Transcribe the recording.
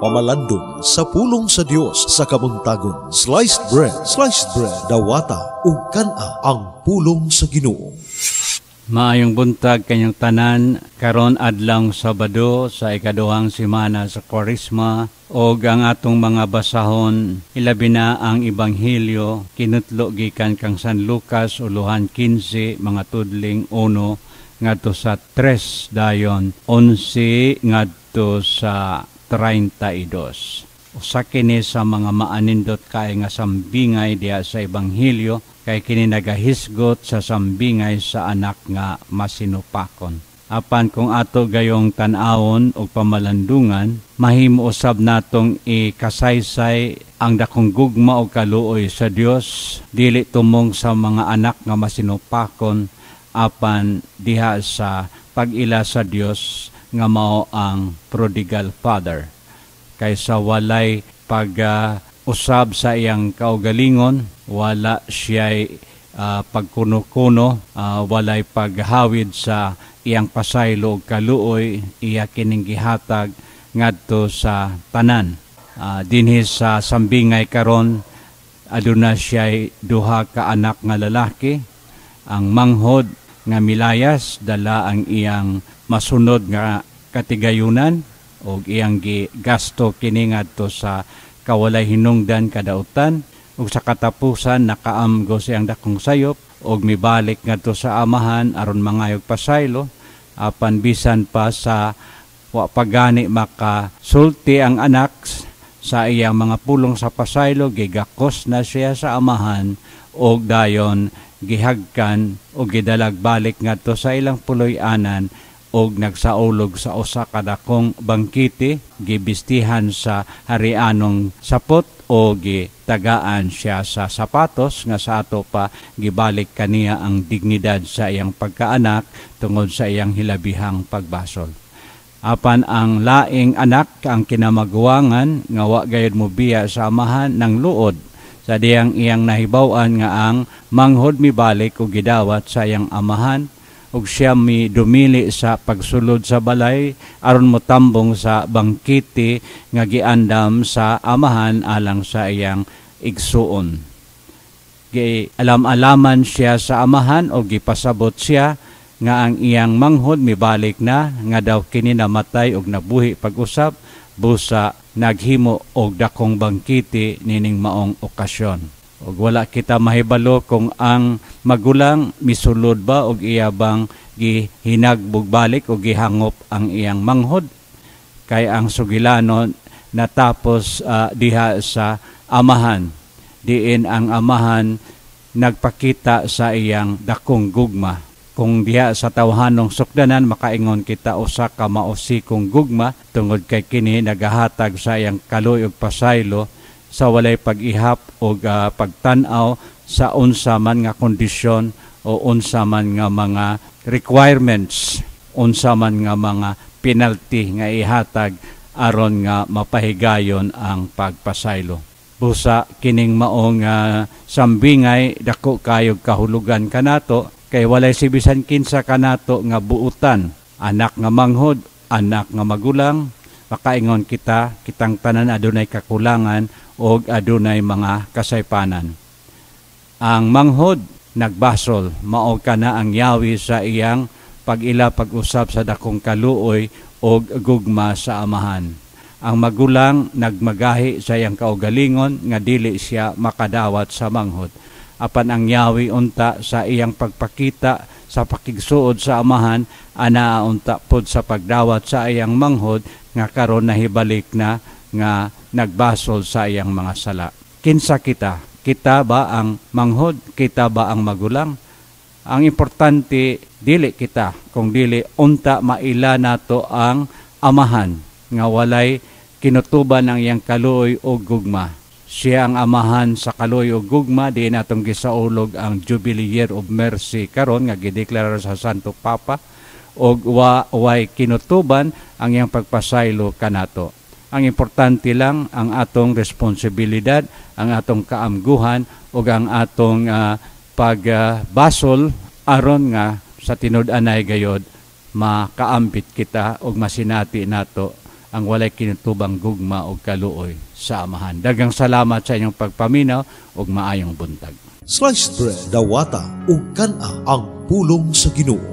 pamalandong sa pulong sa Dios sa kabuntagon. Sliced bread, dawata ug kana ang pulong sa Ginoo. Maayong buntag kanyang tanan, karon adlaw Sabado sa ikaduhang semana sa Kwaresma, og ang atong mga basahon ilabi na ang Ebanghelyo kinutlo gikan kang San Lucas ulohan 15 mga tudling 1 ngadto sa 3 dayon 11 ngadto sa 32. Usa kini sa mga maanindot kay nga sambingay diha sa Ebanghelyo, kay kini nagahisgot sa sambingay sa anak nga masinupakon. Apan kung ato gayong tan-awon og pamalandungan, mahimo usab natong ikasaysay ang dakong gugma o kaluoy sa Dios, dili tumong sa mga anak nga masinupakon, apan diha sa pag-ila sa Dios nga mao ang prodigal father. Kaysa walay pag-usab sa iyang kaugalingon, wala siya'y pagkuno-kuno, walay paghawid sa iyang pasaylo ug kaluoy, iya kining gihatag ngadto sa tanan. Dinhi sa sambingay karon, aduna siya'y duha ka anak nga lalaki. Ang manghod nga milayas dala ang iyang masunod nga katigayunan og iyang gigasto kini ngadto sa kawalay hinungdan kadautan, ug sa katapusan nakaamgo siyang dakong sayop og mibalik ngadto sa amahan aron mangayog pasaylo, apan bisan pa sa wa pagani makasulti ang anak sa iyang mga pulong sa pasaylo, gigakos na siya sa amahan og dayon gihagkan o gidalag balik ngadto sa ilang puloy-anan og nagsaulog sa usa ka dakong bangkite, gibistihan sa harianong sapot o gitagaan siya sa sapatos nga sa ato pa gibalik kaniya ang dignidad sa iyang pagkaanak tungod sa iyang hilabihang pagbasol. Apan ang laing anak ang kinamaguwangan nga wa gayud mobiya sa amahan ng luod, sa diyang iyang nahibaw-an nga ang manghod mibalik o gidawat sa iyang amahan, ug siya mi dumili sa pagsulod sa balay aron motambong sa bangkite nga giandam sa amahan alang sa iyang igsuon. Alam-alaman siya sa amahan o gipasabot siya nga ang iyang manghod mibalik na, nga daw kini namatay og nabuhi pag-usap, busa naghimo og dakong bangkite nining maong okasyon. Og wala kita mahibalo kung ang magulang misulod ba og iya bang gihinagbog balik o gihangop ang iyang manghod, kay ang sugilanon natapos diha sa amahan, diin ang amahan nagpakita sa iyang dakong gugma. Kung diha sa tawhanong sukdanan, makaingon kita usa ka mausikong gugma tungod kay kini nagahatag sa iyang kaluoy ug pasaylo sa walay pag-ihap o pagtan-aw sa unsa man nga kondisyon o unsa man nga mga requirements, unsa man nga mga penalty nga ihatag aron nga mapahigayon ang pagpasaylo. Busa kining maong sambingay dako kayog kahulugan kanato, kay walay sibisan kinsa kanato nga buutan, anak nga manghod, anak nga magulang. Makaingon kitang tanan adunay kakulangan o adunay mga kasaypanan. Ang manghod nagbasol, mao kana ang yawi sa iyang pag-ila pag-usap sa dakong kaluoy o gugma sa amahan. Ang magulang nagmagahi sa iyang kaugalingon nga dili siya makadawat sa manghod. Apan ang yawi unta sa iyang pagpakita sa pakigsuod sa amahan, ana unta pod sa pagdawat sa iyang manghod nga karon nahibalik na nga nagbasol sa iyang mga sala. Kinsa kita? Kita ba ang manghod? Kita ba ang magulang? Ang importante dili kita, kung dili unta maila nato ang amahan nga walay kinutuban ang iyang kaluoy o gugma. Siya ang amahan sa kaluoy o gugma, di natong gisaulog ang Jubilee Year of Mercy karon nga gideklara sa Santo Papa, o way kinutuban ang iyang pagpasaylo kanato. Ang importante lang ang atong responsibilidad, ang atong kaamguhan o ang atong pagbasol aron nga sa tinud-anay gayod makaambit kita og masinati nato ang walay kinutubang gugma o kaluoy sa amahan. Daghang salamat sa inyong pagpaminaw ug maayong buntag. Sliced Bread, Dawata ug Kana ang pulong sa Ginoo.